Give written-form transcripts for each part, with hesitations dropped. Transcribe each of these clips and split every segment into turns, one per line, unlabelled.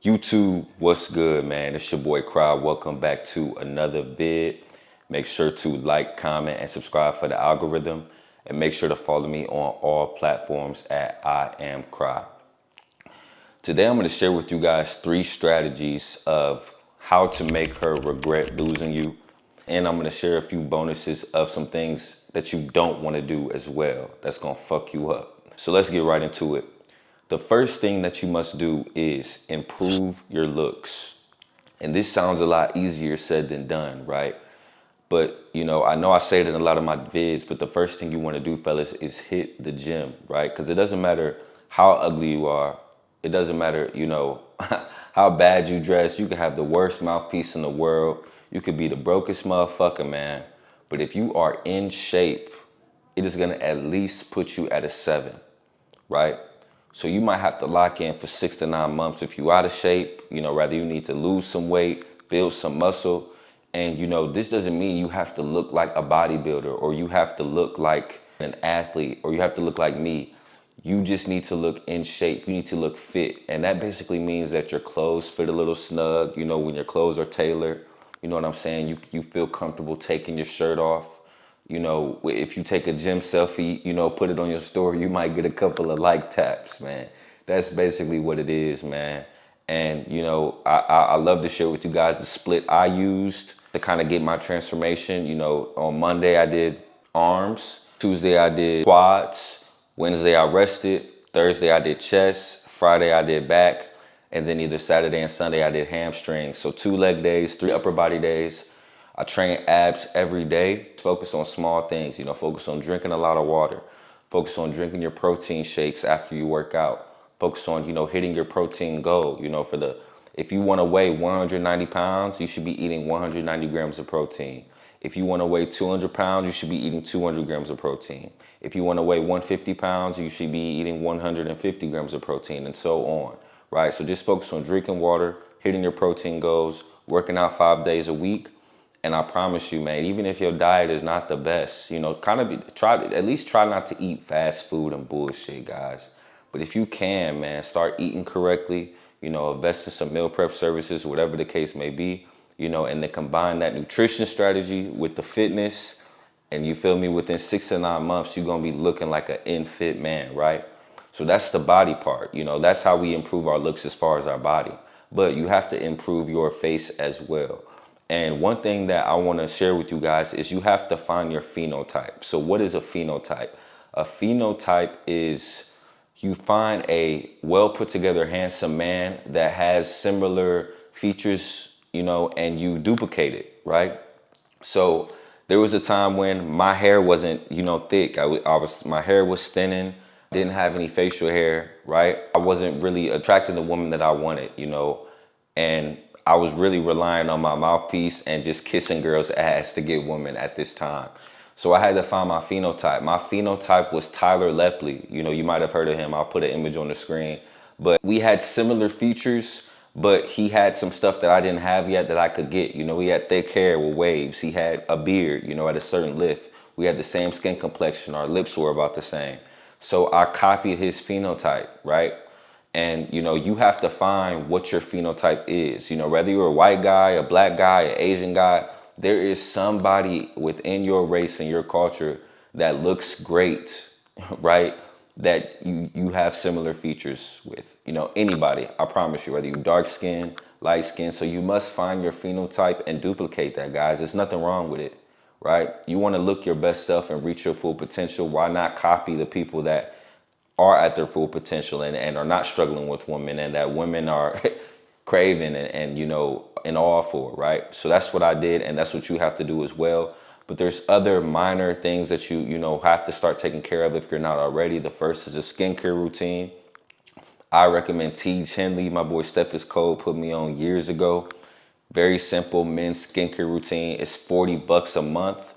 YouTube, what's good, man? It's your boy Cry. Welcome back to another vid. Make sure to like, comment, and subscribe for the algorithm. And make sure to follow me on all platforms at I Am Cry. Today I'm going to share with you guys 3 strategies of how to make her regret losing you. And I'm going to share a few bonuses of some things that you don't want to do as well that's going to fuck you up. So let's get right into it. The first thing that you must do is improve your looks. And this sounds a lot easier said than done, right? But, I know I say it in a lot of my vids, but the first thing you want to do, fellas, is hit the gym, right? Because it doesn't matter how ugly you are. It doesn't matter, how bad you dress. You can have the worst mouthpiece in the world. You could be the brokest motherfucker, man. But if you are in shape, it is going to at least put you at a 7, right? So you might have to lock in for 6 to 9 months if you out of shape, rather you need to lose some weight, build some muscle. And this doesn't mean you have to look like a bodybuilder or you have to look like an athlete or you have to look like me. You just need to look in shape. You need to look fit. And that basically means that your clothes fit a little snug, when your clothes are tailored. You know what I'm saying? You feel comfortable taking your shirt off. If you take a gym selfie, put it on your story, you might get a couple of like taps, man. That's basically what it is, man. And, I love to share with you guys the split I used to kind of get my transformation. On Monday I did arms, Tuesday I did quads, Wednesday I rested, Thursday I did chest, Friday I did back, and then either Saturday and Sunday I did hamstrings. So 2 leg days, 3 upper body days. I train abs every day. Focus on small things, focus on drinking a lot of water. Focus on drinking your protein shakes after you work out. Focus on, hitting your protein goal. If you want to weigh 190 pounds, you should be eating 190 grams of protein. If you want to weigh 200 pounds, you should be eating 200 grams of protein. If you want to weigh 150 pounds, you should be eating 150 grams of protein, and so on, right? So just focus on drinking water, hitting your protein goals, working out 5 days a week. And I promise you, man, even if your diet is not the best, at least try not to eat fast food and bullshit, guys. But if you can, man, start eating correctly, invest in some meal prep services, whatever the case may be, and then combine that nutrition strategy with the fitness. And you feel me, within 6 to 9 months, you're going to be looking like an in-fit man, right? So that's the body part. That's how we improve our looks as far as our body. But you have to improve your face as well. And one thing that I want to share with you guys is you have to find your phenotype. So what is a phenotype? A phenotype is you find a well put together, handsome man that has similar features, and you duplicate it, right? So there was a time when my hair wasn't, thick. My hair was thinning, didn't have any facial hair, right? I wasn't really attracting the woman that I wanted, and I was really relying on my mouthpiece and just kissing girls' ass to get women at this time. So I had to find my phenotype. My phenotype was Tyler Lepley. You might have heard of him. I'll put an image on the screen. But we had similar features, but he had some stuff that I didn't have yet that I could get. He had thick hair with waves. He had a beard, at a certain lift. We had the same skin complexion. Our lips were about the same. So I copied his phenotype, right? And, you have to find what your phenotype is. Whether you're a white guy, a black guy, an Asian guy, there is somebody within your race and your culture that looks great, right? That you have similar features with, anybody, I promise you, whether you're dark skin, light skin. So you must find your phenotype and duplicate that, guys. There's nothing wrong with it, right? You want to look your best self and reach your full potential. Why not copy the people that are at their full potential and are not struggling with women, and that women are craving and in awe for, right? So that's what I did, and that's what you have to do as well. But there's other minor things that you have to start taking care of if you're not already. The first is a skincare routine. I recommend Teej Henley. My boy Stephis Cole put me on years ago. Very simple men's skincare routine. It's $40 a month.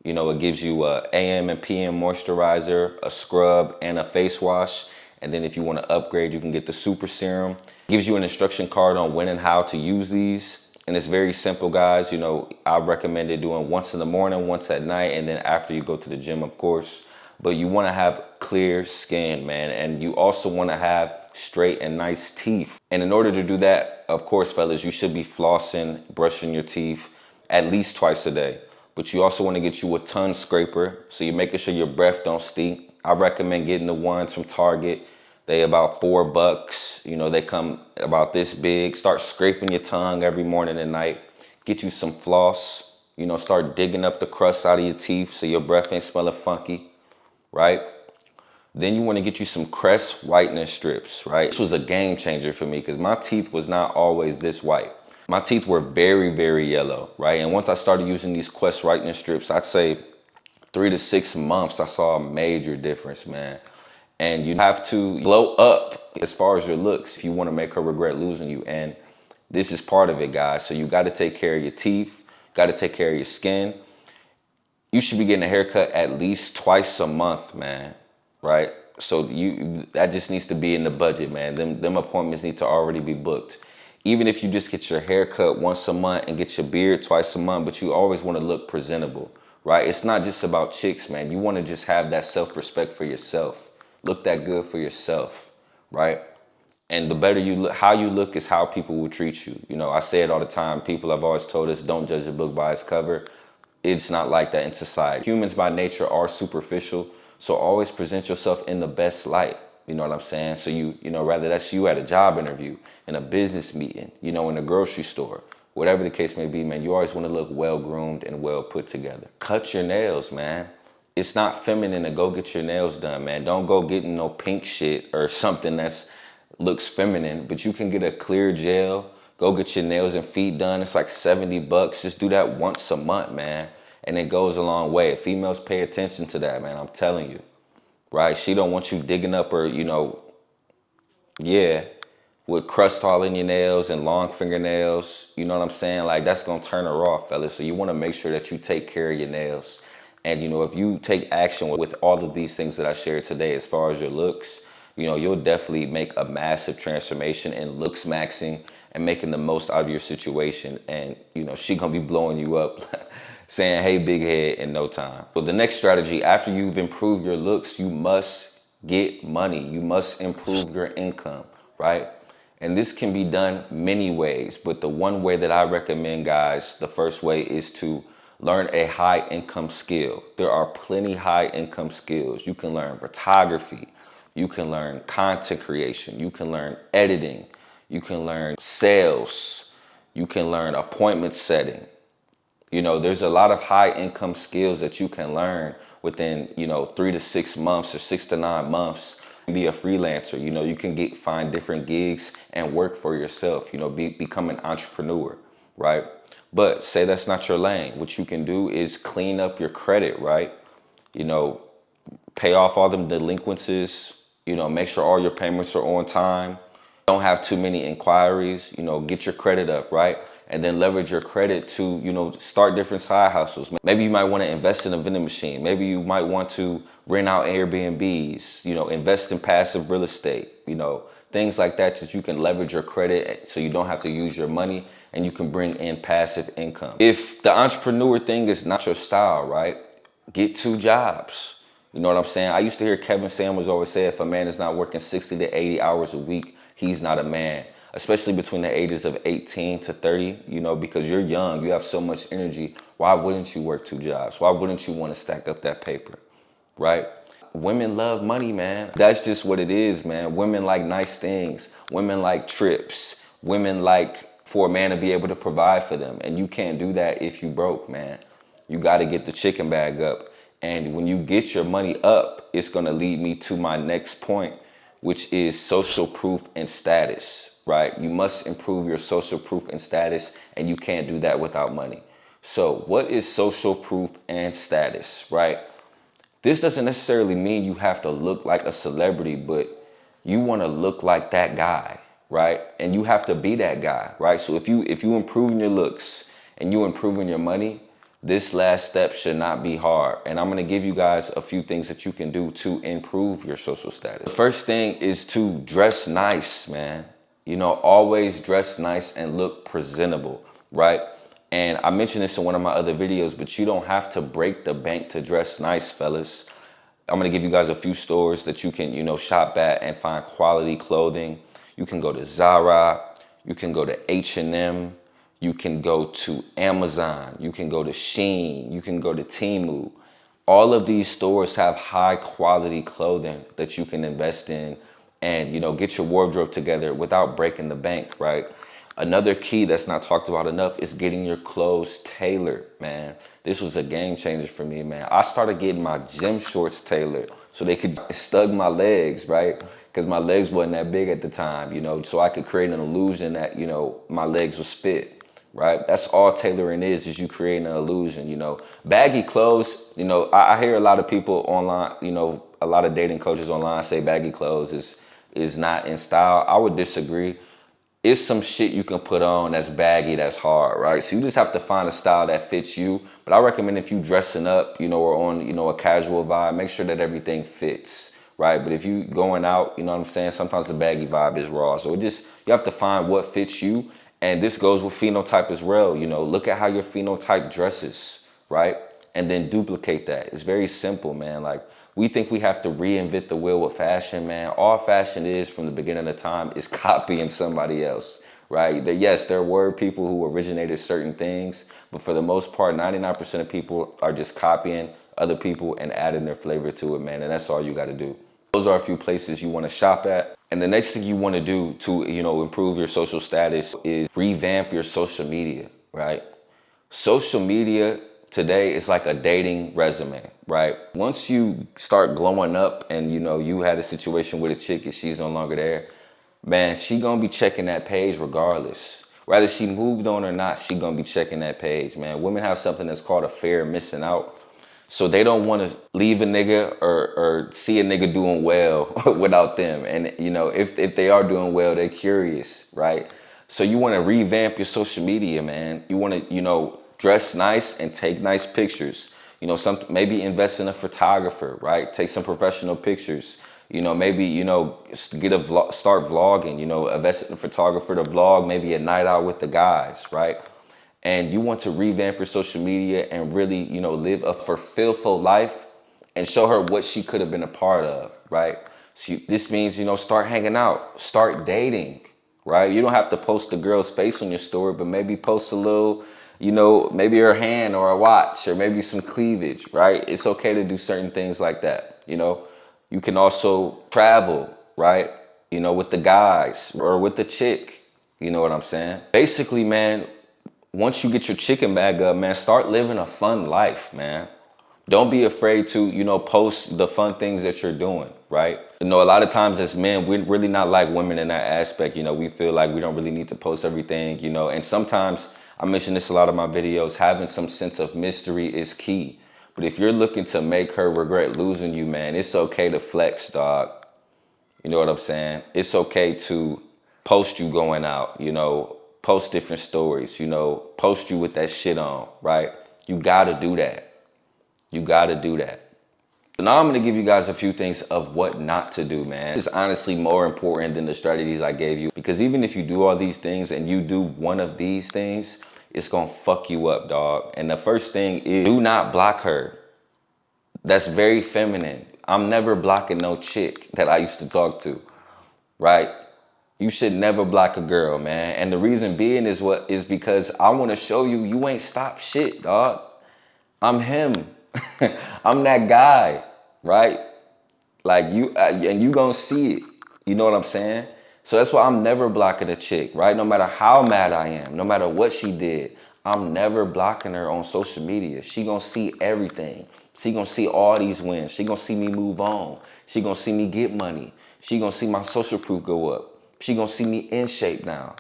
It gives you a AM and PM moisturizer, a scrub, and a face wash. And then if you want to upgrade, you can get the super serum. It gives you an instruction card on when and how to use these. And it's very simple, guys. I recommend it doing once in the morning, once at night, and then after you go to the gym, of course. But you want to have clear skin, man. And you also want to have straight and nice teeth. And in order to do that, of course, fellas, you should be flossing, brushing your teeth at least twice a day. But you also want to get you a tongue scraper, so you're making sure your breath don't stink. I recommend getting the ones from Target. They about $4. You know, they come about this big. Start scraping your tongue every morning and night. Get you some floss. You know, start digging up the crust out of your teeth so your breath ain't smelling funky, right? Then you want to get you some Crest whitening strips, right? This was a game changer for me because my teeth was not always this white. My teeth were very, very yellow, right? And once I started using these Crest whitening strips, I'd say 3 to 6 months, I saw a major difference, man. And you have to glow up as far as your looks if you want to make her regret losing you. And this is part of it, guys. So you got to take care of your teeth, got to take care of your skin. You should be getting a haircut at least twice a month, man, right? So that just needs to be in the budget, man. Them appointments need to already be booked. Even if you just get your hair cut once a month and get your beard twice a month, but you always want to look presentable, right? It's not just about chicks, man. You want to just have that self-respect for yourself. Look that good for yourself, right? And the better you look, how you look is how people will treat you. You know, I say it all the time. People have always told us, don't judge a book by its cover. It's not like that in society. Humans by nature are superficial. So always present yourself in the best light. You know what I'm saying? So you know, whether that's you at a job interview, in a business meeting, you know, in a grocery store, whatever the case may be, man, you always want to look well groomed and well put together. Cut your nails, man. It's not feminine to go get your nails done, man. Don't go getting no pink shit or something that's looks feminine, but you can get a clear gel. Go get your nails and feet done. It's like $70. Just do that once a month, man. And it goes a long way. Females pay attention to that, man. I'm telling you, right? She don't want you digging up her, you know, yeah, with crust all in your nails and long fingernails. You know what I'm saying? Like, that's going to turn her off, fellas. So you want to make sure that you take care of your nails. And, you know, if you take action with all of these things that I shared today, as far as your looks, you know, you'll definitely make a massive transformation in looks maxing and making the most out of your situation. And, you know, she gonna be blowing you up saying, hey, big head, in no time. So the next strategy, after you've improved your looks, you must get money. You must improve your income, right? And this can be done many ways, but the one way that I recommend, guys, the first way is to learn a high income skill. There are plenty high income skills. You can learn photography. You can learn content creation. You can learn editing. You can learn sales. You can learn appointment setting. You know, there's a lot of high income skills that you can learn within, you know, 3 to 6 months or 6 to 9 months. Be a freelancer. You know, you can find different gigs and work for yourself, you know, become an entrepreneur, right? But say that's not your lane. What you can do is clean up your credit, right? You know, pay off all them delinquencies, you know, make sure all your payments are on time. Don't have too many inquiries, you know, get your credit up, right? And then leverage your credit to, you know, start different side hustles. Maybe you might want to invest in a vending machine. Maybe you might want to rent out Airbnbs, you know, invest in passive real estate, you know, things like that you can leverage your credit so you don't have to use your money and you can bring in passive income. If the entrepreneur thing is not your style, right? Get 2 jobs. You know what I'm saying? I used to hear Kevin Samuels always say, if a man is not working 60 to 80 hours a week, he's not a man, especially between the ages of 18 to 30, you know, because you're young, you have so much energy. Why wouldn't you work 2 jobs? Why wouldn't you want to stack up that paper, right? Women love money, man. That's just what it is, man. Women like nice things. Women like trips. Women like for a man to be able to provide for them. And you can't do that if you broke, man. You got to get the chicken bag up. And when you get your money up, it's going to lead me to my next point, which is social proof and status, right? You must improve your social proof and status, and you can't do that without money. So what is social proof and status, right? This doesn't necessarily mean you have to look like a celebrity, but you want to look like that guy, right? And you have to be that guy, right? So if you improving your looks and you improving your money, this last step should not be hard. And I'm going to give you guys a few things that you can do to improve your social status. The first thing is to dress nice, man. You know, always dress nice and look presentable, right? And I mentioned this in one of my other videos, but you don't have to break the bank to dress nice, fellas. I'm gonna give you guys a few stores that you can, shop at and find quality clothing. You can go to Zara, you can go to H&M, you can go to Amazon, you can go to Shein, you can go to Temu. All of these stores have high quality clothing that you can invest in and, get your wardrobe together without breaking the bank, right? Another key that's not talked about enough is getting your clothes tailored, man. This was a game changer for me, man. I started getting my gym shorts tailored so they could stug my legs, right? Because my legs wasn't that big at the time, so I could create an illusion that, my legs was fit, right? That's all tailoring is you creating an illusion, Baggy clothes, I hear a lot of people online, a lot of dating coaches online say baggy clothes is not in style. I would disagree. It's some shit you can put on that's baggy, that's hard, right? So you just have to find a style that fits you. But I recommend if you dressing up, or on, a casual vibe, make sure that everything fits, right? But if you going out, you know what I'm saying? Sometimes the baggy vibe is raw. So you have to find what fits you. And this goes with phenotype as well. Look at how your phenotype dresses, right? And then duplicate that. It's very simple, man. Like, we think we have to reinvent the wheel with fashion, man. All fashion is from the beginning of time is copying somebody else, right? Yes, there were people who originated certain things, but for the most part, 99% of people are just copying other people and adding their flavor to it, man. And that's all you got to do. Those are a few places you want to shop at. And the next thing you want to do to, improve your social status is revamp your social media, right? Social media today is like a dating resume, right? Once you start glowing up and you had a situation with a chick and she's no longer there, man, she gonna be checking that page regardless. Whether she moved on or not, she gonna be checking that page, man. Women have something that's called a fear of missing out. So they don't want to leave a nigga or see a nigga doing well without them. And if they are doing well, they're curious, right? So you want to revamp your social media, man. You want to, dress nice and take nice pictures. Maybe invest in a photographer, right? Take some professional pictures. Maybe, get start vlogging, invest in a photographer to vlog, maybe a night out with the guys, right? And you want to revamp your social media and really, live a fulfillful life and show her what she could have been a part of, right? So this means, start hanging out, start dating, right? You don't have to post the girl's face on your story, but maybe post a little, maybe her hand or a watch or maybe some cleavage, right? It's okay to do certain things like that, You can also travel, right? With the guys or with the chick, you know what I'm saying? Basically, man, once you get your chicken bag up, man, start living a fun life, man. Don't be afraid to, post the fun things that you're doing, right? A lot of times as men, we're really not like women in that aspect. We feel like we don't really need to post everything, and sometimes, I mention this a lot in my videos, having some sense of mystery is key. But if you're looking to make her regret losing you, man, it's okay to flex, dog. You know what I'm saying? It's okay to post you going out, post different stories, post you with that shit on, right? You gotta do that. You gotta do that. So now I'm gonna give you guys a few things of what not to do, man. It's honestly more important than the strategies I gave you, because even if you do all these things and you do one of these things, it's gonna fuck you up, dog. And the first thing is, do not block her. That's very feminine. I'm never blocking no chick that I used to talk to, right? You should never block a girl, man. And the reason being is because I want to show you ain't stop shit, dog. I'm him. I'm that guy, right? Like and you gonna see it. You know what I'm saying? So that's why I'm never blocking a chick, right? No matter how mad I am, no matter what she did, I'm never blocking her on social media. She gonna see everything. She gonna see all these wins. She gonna see me move on. She gonna see me get money. She gonna see my social proof go up. She gonna see me in shape now.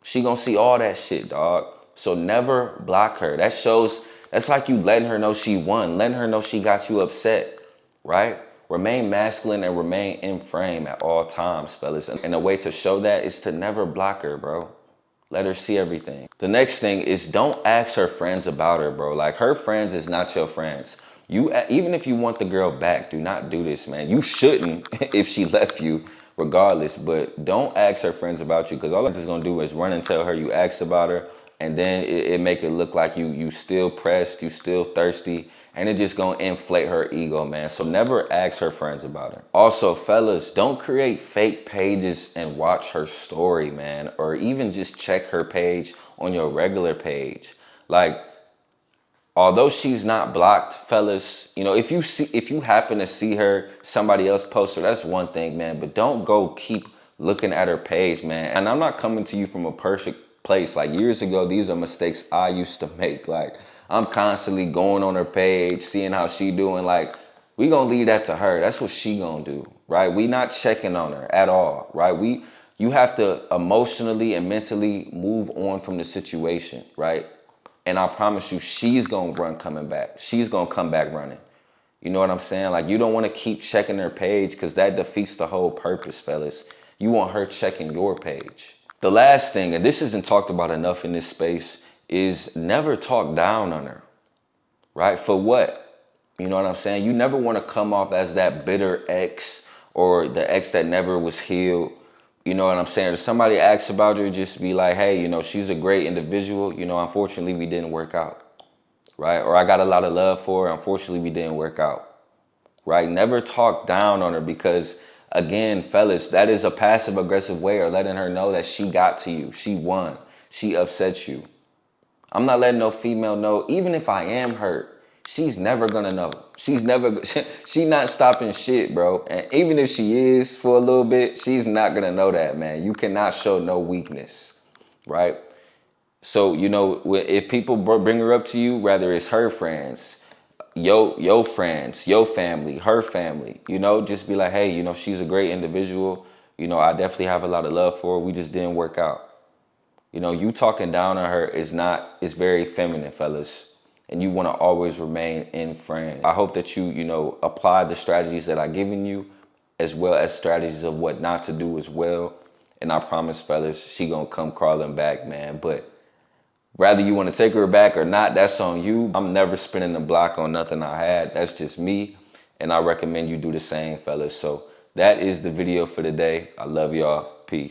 She gonna see all that shit, dog. So never block her. That's like you letting her know she won, letting her know she got you upset, right? Remain masculine and remain in frame at all times, fellas. And a way to show that is to never block her, bro. Let her see everything. The next thing is, don't ask her friends about her, bro. Like, her friends is not your friends. Even if you want the girl back, do not do this, man. You shouldn't if she left you regardless, but don't ask her friends about you, because all it's gonna do is run and tell her you asked about her and then it make it look like you still pressed, you still thirsty, and it just gonna inflate her ego, man. So never ask her friends about her. Also, fellas, don't create fake pages and watch her story, man, or even just check her page on your regular page. Like, although she's not blocked, fellas, you know, if you happen to see her, somebody else post her, that's one thing, man. But don't go keep looking at her page, man. And I'm not coming to you from a perfect place. Like, years ago, these are mistakes I used to make. Like, I'm constantly going on her page, seeing how she doing. Like, we gonna leave that to her. That's what she gonna do, right? We not checking on her at all, right? You have to emotionally and mentally move on from the situation, right? And I promise you, she's gonna run coming back. She's gonna come back running. You know what I'm saying? Like, you don't wanna keep checking her page because that defeats the whole purpose, fellas. You want her checking your page. The last thing, and this isn't talked about enough in this space, is never talk down on her, right? For what? You know what I'm saying? You never wanna come off as that bitter ex or the ex that never was healed. You know what I'm saying? If somebody asks about her, just be like, hey, you know, she's a great individual. You know, unfortunately, we didn't work out, right? Or I got a lot of love for her. Unfortunately, we didn't work out, right? Never talk down on her because, again, fellas, that is a passive aggressive way of letting her know that she got to you. She won. She upset you. I'm not letting no female know, even if I am hurt, she's never gonna know. She's not stopping shit, bro. And even if she is for a little bit, she's not gonna know that, man. You cannot show no weakness, right? So, you know, if people bring her up to you, whether it's her friends, your friends, your family, her family, you know, just be like, hey, you know, she's a great individual. You know, I definitely have a lot of love for her. We just didn't work out. You know, you talking down on her is very feminine, fellas. And you want to always remain in friend. I hope that you know, apply the strategies that I've given you, as well as strategies of what not to do as well. And I promise, fellas, she gonna come crawling back, man. But whether you want to take her back or not, that's on you. I'm never spinning the block on nothing I had. That's just me. And I recommend you do the same, fellas. So that is the video for today. I love y'all. Peace.